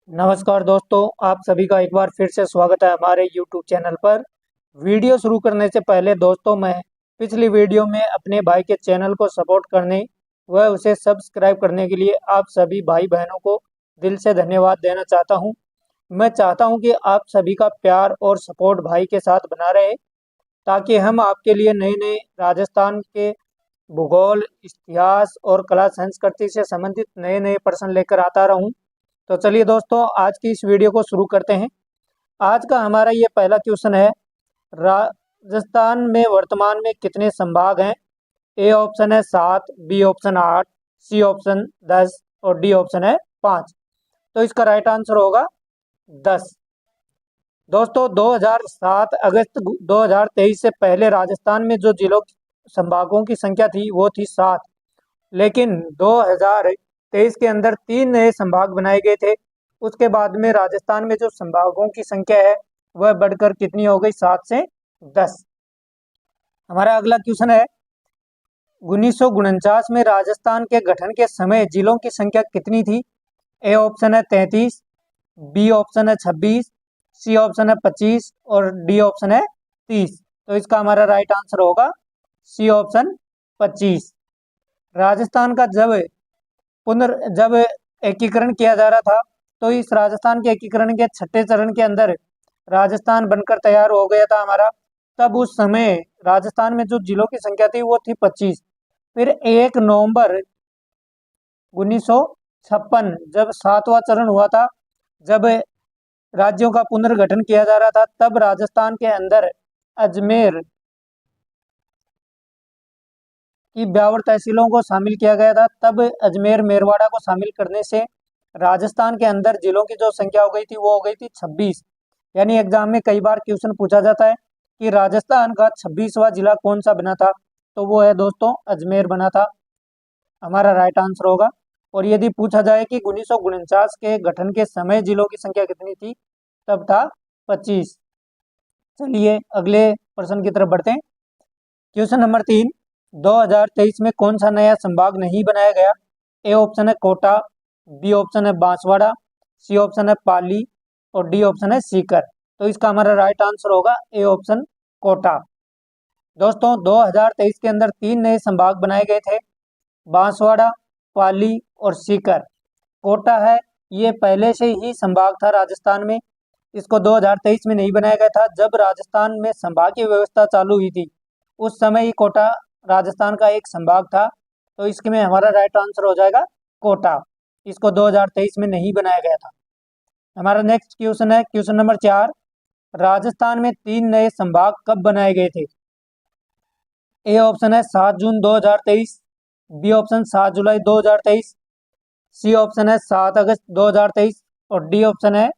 नमस्कार दोस्तों, आप सभी का एक बार फिर से स्वागत है हमारे YouTube चैनल पर। वीडियो शुरू करने से पहले दोस्तों, मैं पिछली वीडियो में अपने भाई के चैनल को सपोर्ट करने व उसे सब्सक्राइब करने के लिए आप सभी भाई बहनों को दिल से धन्यवाद देना चाहता हूं। मैं चाहता हूं कि आप सभी का प्यार और सपोर्ट भाई के साथ बना रहे, ताकि हम आपके लिए नए नए राजस्थान के भूगोल, इतिहास और कला संस्कृति से संबंधित नए नए प्रश्न लेकर आता रहूं। तो चलिए दोस्तों, आज की इस वीडियो को शुरू करते हैं। आज का हमारा ये पहला क्वेश्चन है, राजस्थान में वर्तमान में कितने संभाग हैं? ए ऑप्शन है 7, बी ऑप्शन 8, सी ऑप्शन 10 और डी ऑप्शन है 5। तो इसका राइट आंसर होगा 10। दोस्तों, 2007 अगस्त 2023 से पहले राजस्थान में जो जिलों संभागों की संख्या थी वो थी 7, लेकिन 2023 के अंदर 3 नए संभाग बनाए गए थे। उसके बाद में राजस्थान में जो संभागों की संख्या है वह बढ़कर कितनी हो गई? 7 से 10। हमारा अगला क्वेश्चन है, 1949 में राजस्थान के गठन के समय जिलों की संख्या कितनी थी? ए ऑप्शन है 33, बी ऑप्शन है 26, सी ऑप्शन है 25 और डी ऑप्शन है 30। तो इसका हमारा राइट आंसर होगा सी ऑप्शन 25। राजस्थान का जब एकीकरण किया जा रहा था, तो इस राजस्थान के एकीकरण के छठे चरण के अंदर राजस्थान बनकर तैयार हो गया था हमारा। तब उस समय राजस्थान में जो जिलों की संख्या थी वो थी 25। फिर 1 नवंबर 1956 जब 7वां चरण हुआ था, जब राज्यों का पुनर्गठन किया जा रहा था, तब राजस्थान के अंदर अजमेर की 52 तहसीलों को शामिल किया गया था। तब अजमेर मेरवाड़ा को शामिल करने से राजस्थान के अंदर जिलों की जो संख्या हो गई थी वो हो गई थी 26। यानी एग्जाम में कई बार क्वेश्चन पूछा जाता है कि राजस्थान का 26वां जिला कौन सा बना था, तो वो है दोस्तों अजमेर बना था। हमारा राइट आंसर होगा। और यदि पूछा जाए कि 1949 के गठन के समय जिलों की संख्या कितनी थी, तब था 25। चलिए अगले प्रश्न की तरफ बढ़ते हैं। क्वेश्चन नंबर 3, 2023 में कौन सा नया संभाग नहीं बनाया गया? ए ऑप्शन है कोटा, बी ऑप्शन है बांसवाड़ा, सी ऑप्शन है पाली और डी ऑप्शन है सीकर। तो इसका हमारा राइट आंसर होगा ए ऑप्शन कोटा। दोस्तों, 2023 के अंदर 3 नए संभाग बनाए गए थे, बांसवाड़ा, पाली और सीकर। कोटा है, ये पहले से ही संभाग था राजस्थान में। इसको 2023 में नहीं बनाया गया था। जब राजस्थान में संभागीय व्यवस्था चालू हुई थी, उस समय ही कोटा राजस्थान का एक संभाग था। तो इसमें हमारा राइट आंसर हो जाएगा कोटा। इसको 2023 में नहीं बनाया गया था। हमारा नेक्स्ट क्वेश्चन है, क्वेश्चन नंबर 4, राजस्थान में 3 नए संभाग कब बनाए गए थे? ए ऑप्शन है 7 जून 2023, बी ऑप्शन 7 जुलाई 2023, सी ऑप्शन है 7 अगस्त 2023 और डी ऑप्शन है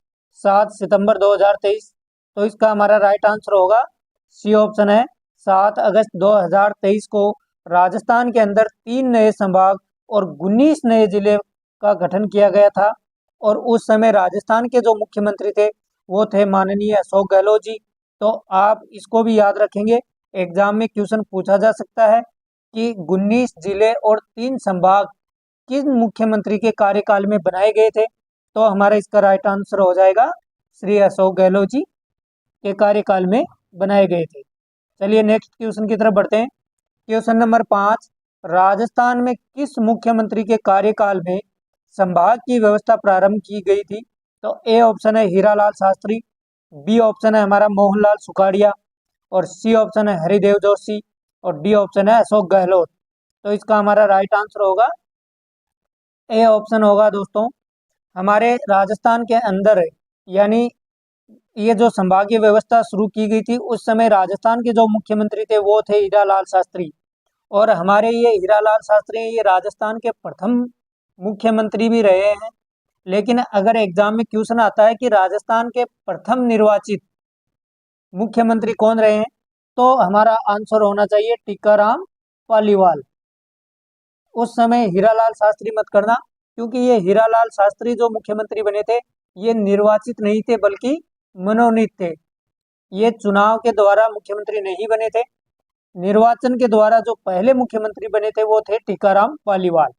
7 सितंबर 2023। तो इसका हमारा राइट आंसर होगा सी ऑप्शन है 7 अगस्त 2023 को राजस्थान के अंदर 3 नए संभाग और 19 नए जिले का गठन किया गया था। और उस समय राजस्थान के जो मुख्यमंत्री थे वो थे माननीय अशोक गहलोत जी। तो आप इसको भी याद रखेंगे, एग्जाम में क्वेश्चन पूछा जा सकता है कि 19 जिले और 3 संभाग किस मुख्यमंत्री के कार्यकाल में बनाए गए थे। तो हमारा इसका राइट आंसर हो जाएगा श्री अशोक गहलोत जी के कार्यकाल में बनाए गए थे। चलिए नेक्स्ट क्वेश्चन की तरफ बढ़ते हैं। क्वेश्चन नंबर 5, राजस्थान में किस मुख्यमंत्री के कार्यकाल में संभाग की व्यवस्था प्रारंभ की गई थी? तो ए ऑप्शन है हीरालाल शास्त्री, बी ऑप्शन है हमारा मोहनलाल सुखाड़िया और सी ऑप्शन है हरिदेव जोशी और डी ऑप्शन है अशोक गहलोत। तो इसका हमारा राइट आंसर होगा ए ऑप्शन होगा। दोस्तों, हमारे राजस्थान के अंदर, यानी ये जो संभागीय व्यवस्था शुरू की गई थी, उस समय राजस्थान के जो मुख्यमंत्री थे वो थे हीरालाल शास्त्री। और हमारे ये हीरालाल शास्त्री ये राजस्थान के प्रथम मुख्यमंत्री भी रहे हैं। लेकिन अगर एग्जाम में क्वेश्चन आता है कि राजस्थान के प्रथम निर्वाचित मुख्यमंत्री कौन रहे हैं, तो हमारा आंसर होना चाहिए टीकाराम पालीवाल। उस समय हीरालाल शास्त्री मत करना, क्योंकि ये हीरालाल शास्त्री जो मुख्यमंत्री बने थे ये निर्वाचित नहीं थे बल्कि मनोनीत थे। ये चुनाव के द्वारा मुख्यमंत्री नहीं बने थे। निर्वाचन के द्वारा जो पहले मुख्यमंत्री बने थे वो थे टीकाराम पालीवाल।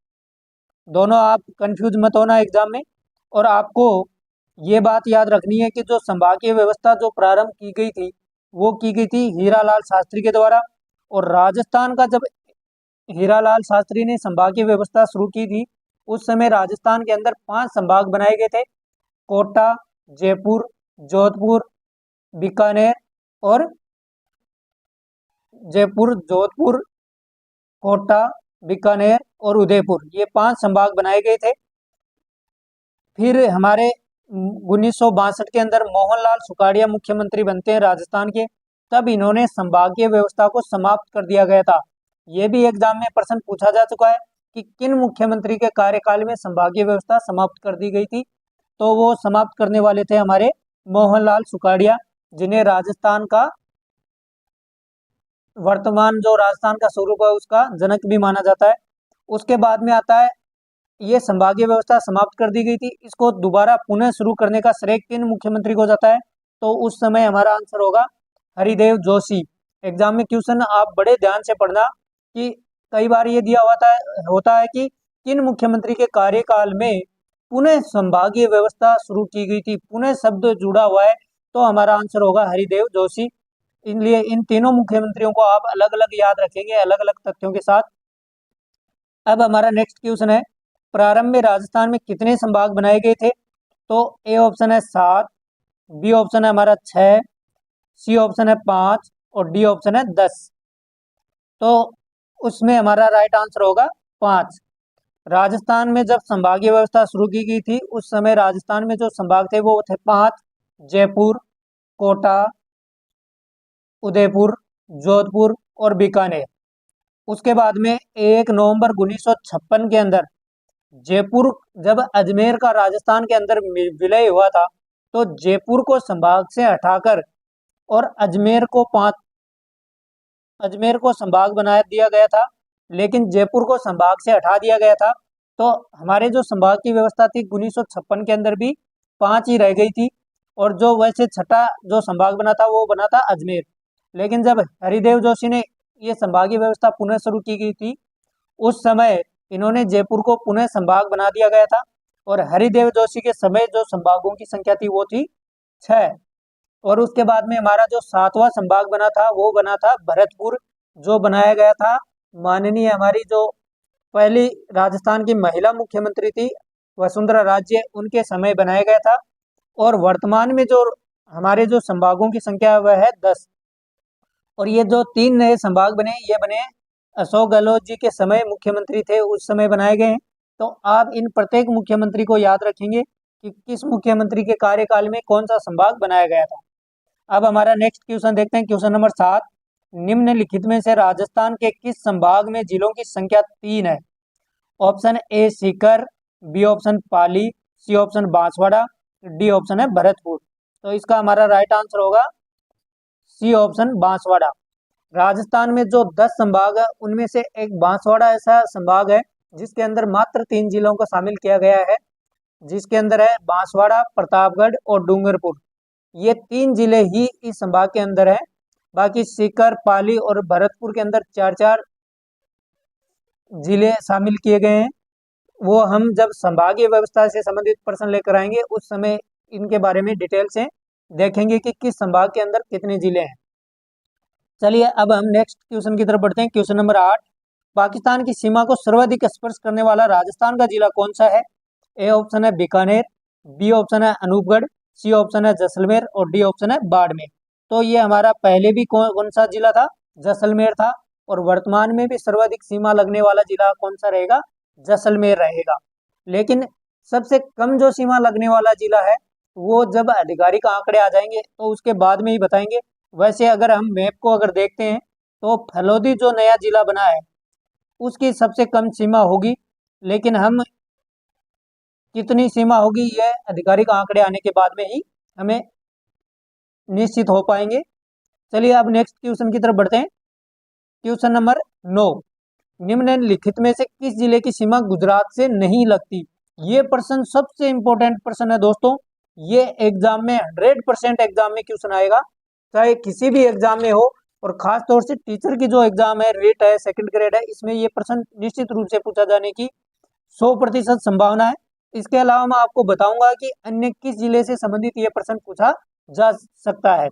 दोनों आप कंफ्यूज मत होना एग्जाम में। और आपको ये बात याद रखनी है कि जो संभागीय व्यवस्था जो प्रारंभ की गई थी वो की गई थी हीरालाल शास्त्री के द्वारा। और राजस्थान का जब हीरालाल शास्त्री ने संभागीय व्यवस्था शुरू की थी उस समय राजस्थान के अंदर 5 संभाग बनाए गए थे, कोटा, जयपुर, जोधपुर, बीकानेर और जोधपुर, कोटा, बीकानेर और उदयपुर, ये 5 संभाग बनाए गए थे। फिर हमारे 1962 के अंदर मोहनलाल सुखाड़िया मुख्यमंत्री बनते हैं राजस्थान के, तब इन्होंने संभागीय व्यवस्था को समाप्त कर दिया गया था। ये भी एग्जाम में प्रश्न पूछा जा चुका है कि किन मुख्यमंत्री के कार्यकाल में संभागीय व्यवस्था समाप्त कर दी गई थी, तो वो समाप्त करने वाले थे हमारे मोहनलाल सुखाड़िया, जिन्हें राजस्थान का वर्तमान जो राजस्थान का स्वरूप है उसका जनक भी माना जाता है। उसके बाद में आता है, ये संभागीय व्यवस्था समाप्त कर दी गई थी, इसको दोबारा पुनः शुरू करने का श्रेय किन मुख्यमंत्री को जाता है, तो उस समय हमारा आंसर होगा हरिदेव जोशी। एग्जाम में क्वेश्चन आप बड़े ध्यान से पढ़ना कि कई बार ये दिया होता है कि किन मुख्यमंत्री के कार्यकाल में पुनः संभागीय व्यवस्था शुरू की गई थी, पुनः शब्द जुड़ा हुआ है, तो हमारा आंसर होगा हरिदेव जोशी। इसलिए इन तीनों मुख्यमंत्रियों को आप अलग अलग याद रखेंगे, अलग अलग तथ्यों के साथ। अब हमारा नेक्स्ट क्वेश्चन है, प्रारंभ में राजस्थान में कितने संभाग बनाए गए थे, तो ए ऑप्शन है 7, बी ऑप्शन है हमारा 6, सी ऑप्शन है 5 और डी ऑप्शन है 10। तो उसमें हमारा राइट आंसर होगा 5। राजस्थान में जब संभागीय व्यवस्था शुरू की गई थी उस समय राजस्थान में जो संभाग थे वो थे 5, जयपुर, कोटा, उदयपुर, जोधपुर और बीकानेर। उसके बाद में 1 नवंबर 1956 के अंदर जयपुर, जब अजमेर का राजस्थान के अंदर विलय हुआ था तो जयपुर को संभाग से हटाकर और अजमेर को संभाग बना दिया गया था, लेकिन जयपुर को संभाग से हटा दिया गया था। तो हमारे जो संभाग की व्यवस्था थी 1956 के अंदर भी 5 ही रह गई थी, और जो वैसे छठा जो संभाग बना था वो बना था अजमेर। लेकिन जब हरिदेव जोशी ने ये संभागीय व्यवस्था पुनः शुरू की गई थी उस समय इन्होंने जयपुर को पुनः संभाग बना दिया गया था, और हरिदेव जोशी के समय जो संभागों की संख्या थी वो थी 6। और उसके बाद में हमारा जो 7वां संभाग बना था वो बना था भरतपुर, जो बनाया गया था माननीय हमारी जो पहली राजस्थान की महिला मुख्यमंत्री थी वसुंधरा राजे, उनके समय बनाया गया था। और वर्तमान में जो हमारे जो संभागों की संख्या है वह है 10। और ये जो 3 नए संभाग बने ये बने अशोक गहलोत जी के समय मुख्यमंत्री थे उस समय बनाए गए हैं। तो आप इन प्रत्येक मुख्यमंत्री को याद रखेंगे कि किस मुख्यमंत्री के कार्यकाल में कौन सा संभाग बनाया गया था। अब हमारा नेक्स्ट क्वेश्चन देखते हैं, क्वेश्चन नंबर 7, निम्नलिखित में से राजस्थान के किस संभाग में जिलों की संख्या 3 है। Option A Sikar, B option Pali, C option Banswara, D option है भरतपुर। तो इसका हमारा राइट आंसर होगा सी ऑप्शन बांसवाड़ा। राजस्थान में जो 10 संभाग है उनमें से एक बांसवाड़ा ऐसा संभाग है जिसके अंदर मात्र 3 जिलों को शामिल किया गया है, जिसके अंदर है बांसवाड़ा, प्रतापगढ़ और डूंगरपुर। ये 3 जिले ही इस संभाग के अंदर है, बाकी सीकर, पाली और भरतपुर के अंदर 4-4 जिले शामिल किए गए हैं। वो हम जब संभागीय व्यवस्था से संबंधित प्रश्न लेकर आएंगे उस समय इनके बारे में डिटेल से देखेंगे कि किस संभाग के अंदर कितने जिले हैं। चलिए अब हम नेक्स्ट क्वेश्चन की तरफ बढ़ते हैं, क्वेश्चन नंबर 8, पाकिस्तान की सीमा को सर्वाधिक स्पर्श करने वाला राजस्थान का जिला कौन सा है। ए ऑप्शन है बीकानेर, बी ऑप्शन है अनूपगढ़, सी ऑप्शन है जैसलमेर और डी ऑप्शन है बाड़मेर। तो ये हमारा पहले भी कौन सा जिला था, जैसलमेर था, और वर्तमान में भी सर्वाधिक सीमा लगने वाला जिला कौन सा रहेगा, जैसलमेर रहेगा। लेकिन सबसे कम जो सीमा लगने वाला जिला है वो जब आधिकारिक आंकड़े आ जाएंगे तो उसके बाद में ही बताएंगे। वैसे अगर हम मैप को अगर देखते हैं तो फलोदी जो नया जिला बना है उसकी सबसे कम सीमा होगी, लेकिन हम कितनी सीमा होगी यह आधिकारिक आंकड़े आने के बाद में ही हमें निश्चित हो पाएंगे। चलिए अब नेक्स्ट क्वेश्चन की तरफ बढ़ते हैं, क्वेश्चन नंबर 9, निम्नलिखित में से किस जिले की सीमा गुजरात से नहीं लगती। ये प्रश्न सबसे इंपॉर्टेंट प्रश्न है दोस्तों, ये एग्जाम में 100% एग्जाम में क्वेश्चन आएगा, चाहे किसी भी एग्जाम में हो, और खास तौर से टीचर की जो एग्जाम है, रेट है, सेकंड ग्रेड है, इसमें ये प्रश्न निश्चित रूप से पूछा जाने की 100% संभावना है। इसके अलावा मैं आपको बताऊंगा कि अन्य किस जिले से संबंधित ये प्रश्न पूछा जा सकता है।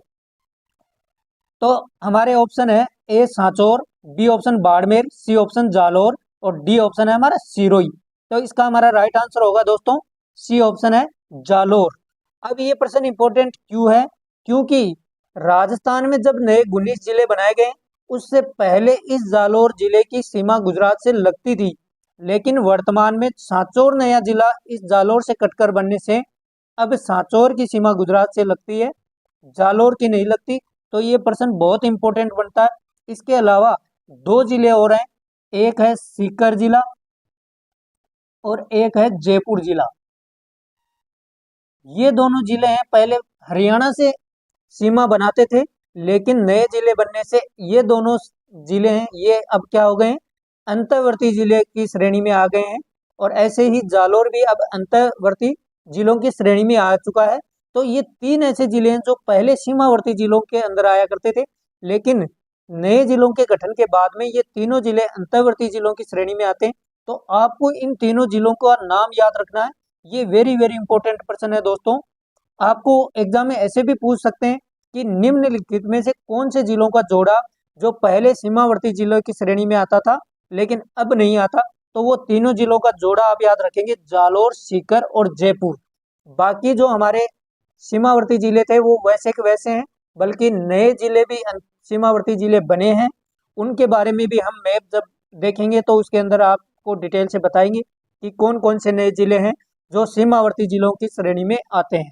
तो हमारे ऑप्शन है A Sanchore, B option Barmer, C option Jalore और डी ऑप्शन है हमारा सिरोही। तो इसका हमारा राइट आंसर होगा दोस्तों सी ऑप्शन है जालोर। अब ये प्रश्न इंपॉर्टेंट क्यों है? क्योंकि राजस्थान में जब नए 19 जिले बनाए गए उससे पहले इस जालोर जिले की सीमा गुजरात से लगती थी, लेकिन वर्तमान में सांचौर नया जिला इस जालोर से कटकर बनने से अब सांचौर की सीमा गुजरात से लगती है, जालोर की नहीं लगती। तो ये प्रश्न बहुत इंपॉर्टेंट बनता है। इसके अलावा दो जिले और हैं, एक है सीकर जिला और एक है जयपुर जिला। ये दोनों जिले हैं पहले हरियाणा से सीमा बनाते थे, लेकिन नए जिले बनने से ये दोनों जिले हैं ये अब क्या हो गए हैं, अंतर्वर्ती जिले की श्रेणी में आ गए हैं। और ऐसे ही जालोर भी अब अंतर्वर्ती जिलों की श्रेणी में आ चुका है। तो ये तीन ऐसे जिले हैं जो पहले सीमावर्ती जिलों के अंदर आया करते थे, लेकिन नए जिलों के गठन के बाद में ये तीनों जिले अंतर्वर्ती जिलों की श्रेणी में आते हैं। तो आपको इन तीनों जिलों का नाम याद रखना है। ये वेरी वेरी इंपॉर्टेंट प्रश्न है दोस्तों। आपको एग्जाम में ऐसे भी पूछ सकते हैं कि निम्नलिखित में से कौन से जिलों का जोड़ा जो पहले सीमावर्ती जिलों की श्रेणी में आता था लेकिन अब नहीं आता। तो वो तीनों जिलों का जोड़ा आप याद रखेंगे, जालोर, सीकर और जयपुर। बाकी जो हमारे सीमावर्ती जिले थे वो वैसे के वैसे हैं, बल्कि नए जिले भी सीमावर्ती जिले बने हैं। उनके बारे में भी हम मैप जब देखेंगे तो उसके अंदर आपको डिटेल से बताएंगे कि कौन कौन से नए जिले हैं जो सीमावर्ती जिलों की श्रेणी में आते हैं।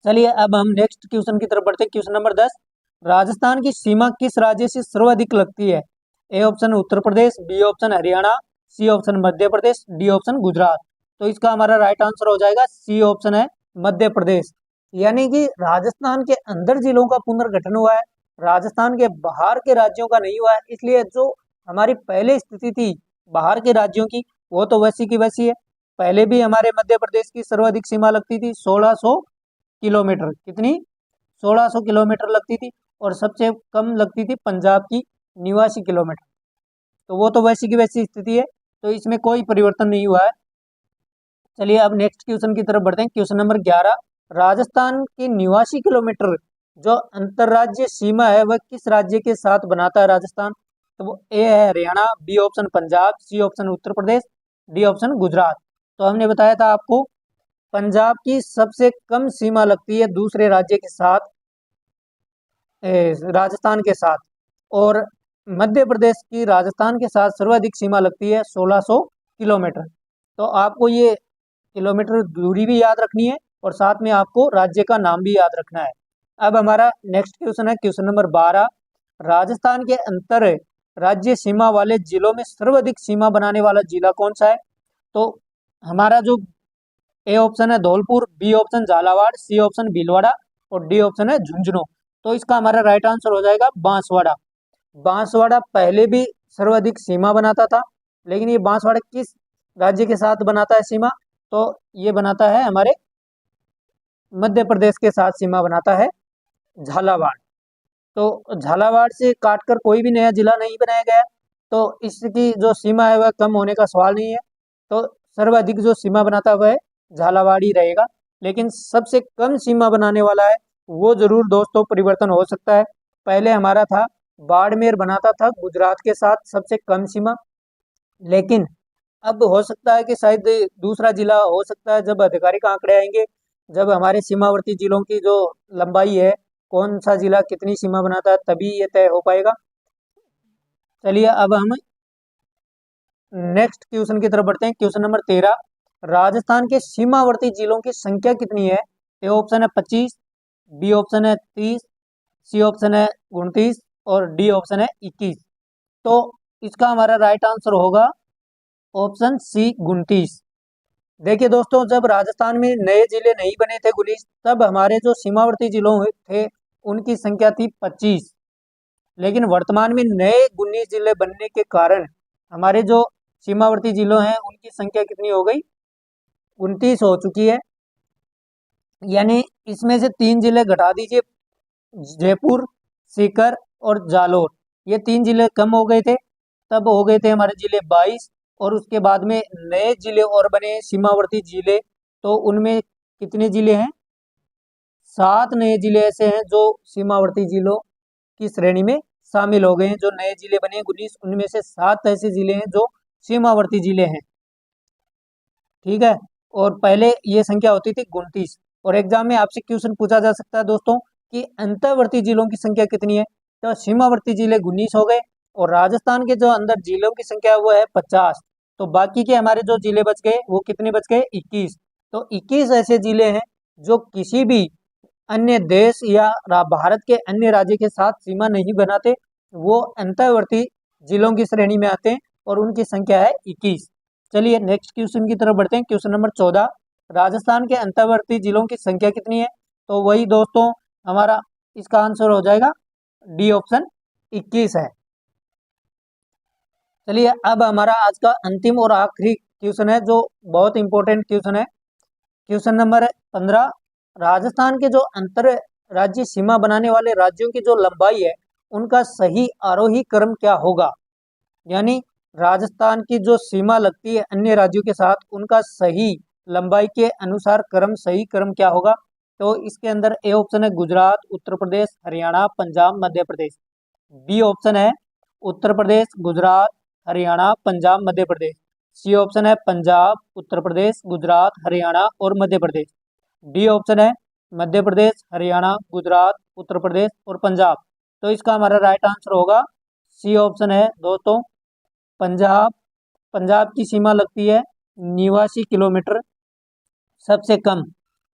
चलिए अब हम नेक्स्ट क्वेश्चन की तरफ बढ़ते हैं। क्वेश्चन नंबर 10, राजस्थान की सीमा किस राज्य से सर्वाधिक लगती है? A option Uttar Pradesh, B option Haryana, C option Madhya Pradesh, D option Gujarat. तो इसका हमारा राइट आंसर हो जाएगा सी ऑप्शन है मध्य प्रदेश। यानी कि राजस्थान के अंदर जिलों का पुनर्गठन हुआ है, राजस्थान के बाहर के राज्यों का नहीं हुआ है। इसलिए जो हमारी पहले स्थिति थी बाहर के राज्यों की वो तो वैसी की वैसी है। पहले भी हमारे मध्य प्रदेश की सर्वाधिक सीमा लगती थी 1600 किलोमीटर। कितनी? 1600 किलोमीटर लगती थी। और सबसे कम लगती थी पंजाब की 89 किलोमीटर। तो वो तो वैसी की वैसी स्थिति है, तो इसमें कोई परिवर्तन नहीं हुआ है। चलिए अब नेक्स्ट क्वेश्चन की तरफ बढ़ते हैं। क्वेश्चन नंबर 11, राजस्थान की 89 किलोमीटर जो अंतर्राज्यीय सीमा है वह किस राज्य के साथ बनाता है राजस्थान? तो वो ए है Haryana, B option Punjab, C option Uttar Pradesh, D option Gujarat. तो हमने बताया था आपको पंजाब की सबसे कम सीमा लगती है दूसरे राज्य के साथ, राजस्थान के साथ। और मध्य प्रदेश की राजस्थान के साथ सर्वाधिक सीमा लगती है 1600 किलोमीटर। तो आपको ये किलोमीटर दूरी भी याद रखनी है और साथ में आपको राज्य का नाम भी याद रखना है। अब हमारा नेक्स्ट क्वेश्चन है क्वेश्चन नंबर 12, राजस्थान के अंतर राज्य सीमा वाले जिलों में सर्वाधिक सीमा बनाने वाला जिला कौन सा है? तो हमारा जो ए ऑप्शन है Dholpur, B option Jhalawar, C option Bhilwara और डी ऑप्शन है झुंझुनू। तो इसका हमारा राइट आंसर हो जाएगा बांसवाड़ा। बांसवाड़ा पहले भी सर्वाधिक सीमा बनाता था, लेकिन ये बांसवाड़ा किस राज्य के साथ बनाता है सीमा? तो ये बनाता है हमारे मध्य प्रदेश के साथ सीमा बनाता है, झालावाड़। तो झालावाड़ से काटकर कोई भी नया जिला नहीं बनाया गया, तो इसकी जो सीमा है वह कम होने का सवाल नहीं है। तो सर्वाधिक जो सीमा बनाता है वह झालावाड़ ही रहेगा। लेकिन सबसे कम सीमा बनाने वाला है वो जरूर दोस्तों परिवर्तन हो सकता है। पहले हमारा था बाड़मेर बनाता था गुजरात के साथ सबसे कम सीमा, लेकिन अब हो सकता है कि शायद दूसरा जिला हो सकता है जब आधिकारिक आंकड़े आएंगे, जब हमारे सीमावर्ती जिलों की जो लंबाई है कौन सा जिला कितनी सीमा बनाता है तभी ये तय हो पाएगा। चलिए अब हम नेक्स्ट क्वेश्चन की तरफ बढ़ते हैं। क्वेश्चन नंबर 13, राजस्थान के सीमावर्ती जिलों की संख्या कितनी है? ए ऑप्शन है 25, बी ऑप्शन है 30, सी ऑप्शन है 29 और डी ऑप्शन है 21। तो इसका हमारा राइट आंसर होगा ऑप्शन सी 29। देखिए दोस्तों जब राजस्थान में नए जिले नहीं बने थे 19, तब हमारे जो सीमावर्ती जिलों थे उनकी संख्या थी 25। लेकिन वर्तमान में नए 19 जिले बनने के कारण हमारे जो सीमावर्ती जिलों हैं उनकी संख्या कितनी हो गई? 29 हो चुकी है। यानी इसमें से 3 जिले घटा दीजिए, जयपुर, सीकर और जालोर, ये 3 जिले कम हो गए थे, तब हो गए थे हमारे जिले 22। और उसके बाद में नए जिले और बने, सीमावर्ती जिले। तो उनमें कितने जिले हैं? 7 नए जिले ऐसे हैं जो सीमावर्ती जिलों की श्रेणी में शामिल हो गए हैं। जो नए जिले बने 19, उनमें से 7 ऐसे जिले हैं जो सीमावर्ती जिले हैं। ठीक है। और पहले ये संख्या होती थी 29। और एग्जाम में आपसे क्वेश्चन पूछा जा सकता है दोस्तों कि अंतर्वर्ती जिलों की संख्या कितनी है। तो सीमावर्ती जिले 19 हो गए और राजस्थान के जो अंदर जिलों की संख्या है वो है 50। तो बाकी के हमारे जो जिले बच गए वो कितने बच गए? 21। तो 21 ऐसे जिले हैं जो किसी भी अन्य देश या भारत के अन्य राज्य के साथ सीमा नहीं बनाते, वो अंतर्वर्ती जिलों की श्रेणी में आते हैं और उनकी संख्या है 21। चलिए नेक्स्ट क्वेश्चन की तरफ बढ़ते हैं। क्वेश्चन नंबर 14, राजस्थान के अंतर्वर्ती जिलों की संख्या कितनी है? तो वही दोस्तों हमारा इसका आंसर हो जाएगा डी ऑप्शन, 21 है। चलिए अब हमारा आज का अंतिम और आखिरी क्वेश्चन है जो बहुत इंपॉर्टेंट क्वेश्चन है। क्वेश्चन नंबर 15, राजस्थान के जो अंतर राज्य सीमा बनाने वाले राज्यों की जो लंबाई है उनका सही आरोही क्रम क्या होगा? यानी राजस्थान की जो सीमा लगती है अन्य राज्यों के साथ, उनका सही लंबाई के अनुसार क्रम, सही क्रम क्या होगा? तो इसके अंदर ए ऑप्शन है गुजरात, उत्तर प्रदेश, हरियाणा, पंजाब, मध्य प्रदेश। बी ऑप्शन है उत्तर प्रदेश, गुजरात, हरियाणा, पंजाब, मध्य प्रदेश। सी ऑप्शन है पंजाब, उत्तर प्रदेश, गुजरात, हरियाणा और मध्य प्रदेश। डी ऑप्शन है मध्य प्रदेश, हरियाणा, गुजरात, उत्तर प्रदेश और पंजाब। तो इसका हमारा राइट आंसर होगा सी ऑप्शन है दोस्तों, पंजाब। पंजाब की सीमा लगती है 89 किलोमीटर सबसे कम।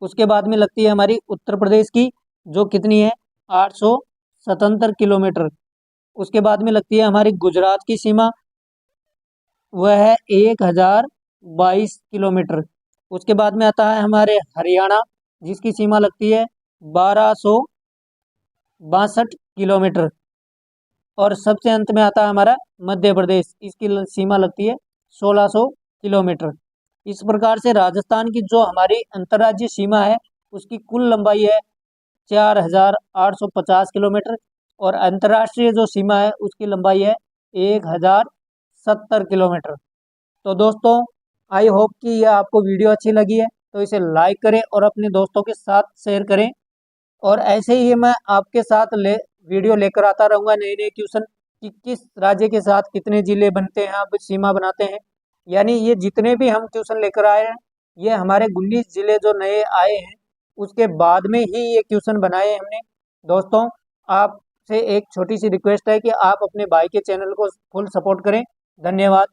उसके बाद में लगती है हमारी उत्तर प्रदेश की, जो कितनी है 877 किलोमीटर। उसके बाद में लगती है हमारी गुजरात की सीमा, वह है 1022 किलोमीटर। उसके बाद में आता है हमारे हरियाणा, जिसकी सीमा लगती है 1262 किलोमीटर। और सबसे अंत में आता है हमारा मध्य प्रदेश, इसकी सीमा लगती है 1600 किलोमीटर। इस प्रकार से राजस्थान की जो हमारी अंतर्राज्यीय सीमा है उसकी कुल लंबाई है 4850 किलोमीटर और अंतर्राष्ट्रीय जो सीमा है उसकी लंबाई है 1070 किलोमीटर। तो दोस्तों आई होप कि यह आपको वीडियो अच्छी लगी है, तो इसे लाइक करें और अपने दोस्तों के साथ शेयर करें। और ऐसे ही मैं आपके साथ वीडियो लेकर आता रहूँगा नए नए क्वेश्चन कि किस राज्य के साथ कितने जिले बनते हैं, अब सीमा बनाते हैं। यानी ये जितने भी हम क्वेश्चन लेकर आए हैं ये हमारे 19 जिले जो नए आए हैं उसके बाद में ही ये क्वेश्चन बनाए हैं हमने। दोस्तों आपसे एक छोटी सी रिक्वेस्ट है कि आप अपने भाई के चैनल को फुल सपोर्ट करें। धन्यवाद।